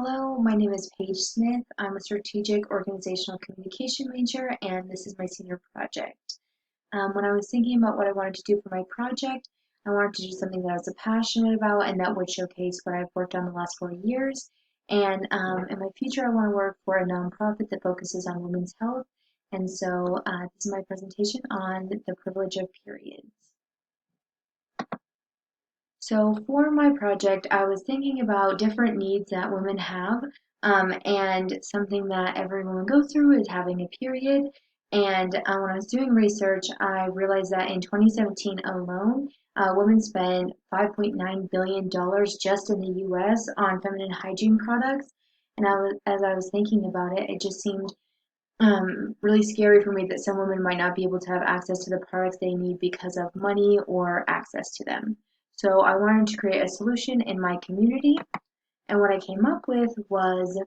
Hello, my name is Paige Smith. I'm a strategic organizational communication major, and this is my senior project. When I was thinking about what I wanted to do for my project, I wanted to do something that I was passionate about and that would showcase what I've worked on the last 4 years. And in my future, I want to work for a nonprofit that focuses on women's health. And so this is my presentation on the privilege of periods. So for my project, I was thinking about different needs that women have, and something that every woman goes through is having a period. And when I was doing research, I realized that in 2017 alone, women spent $5.9 billion just in the US on feminine hygiene products. And as I was thinking about it, it just seemed really scary for me that some women might not be able to have access to the products they need because of money or access to them. So I wanted to create a solution in my community, and what I came up with was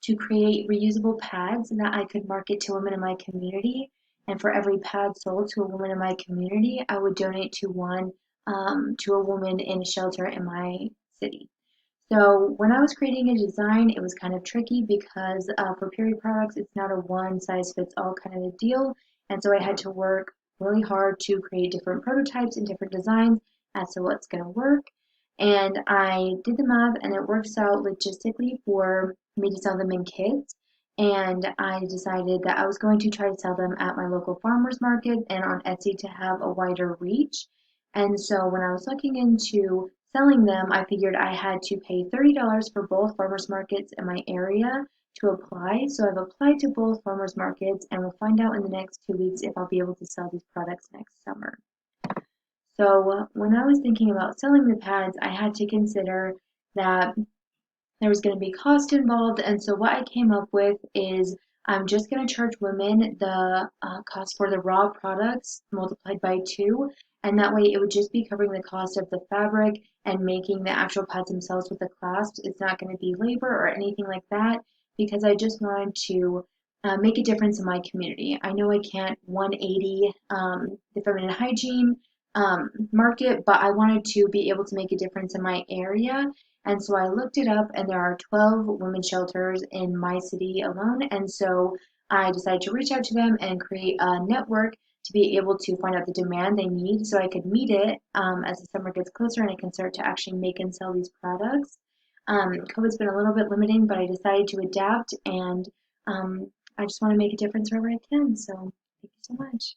to create reusable pads that I could market to women in my community. And for every pad sold to a woman in my community, I would donate to one to a woman in a shelter in my city. So when I was creating a design, it was kind of tricky because for period products, it's not a one size fits all kind of a deal. And so I had to work really hard to create different prototypes and different designs as to what's going to work. And I did the math and it works out logistically for me to sell them in kits. And I decided that I was going to try to sell them at my local farmers market and on Etsy to have a wider reach. And so when I was looking into selling them, I figured I had to pay $30 for both farmers markets in my area to apply. So I've applied to both farmers markets and we'll find out in the next 2 weeks if I'll be able to sell these products next summer. So when I was thinking about selling the pads, I had to consider that there was going to be cost involved. And so what I came up with is I'm just going to charge women the cost for the raw products multiplied by two. And that way it would just be covering the cost of the fabric and making the actual pads themselves with the clasps. It's not going to be labor or anything like that because I just wanted to make a difference in my community. I know I can't 180 the feminine hygiene market, but I wanted to be able to make a difference in my area. And so I looked it up, and there are 12 women's shelters in my city alone. And so I decided to reach out to them and create a network to be able to find out the demand they need so I could meet it as the summer gets closer and I can start to actually make and sell these products. COVID's been a little bit limiting, but I decided to adapt and I just want to make a difference wherever I can. So thank you so much.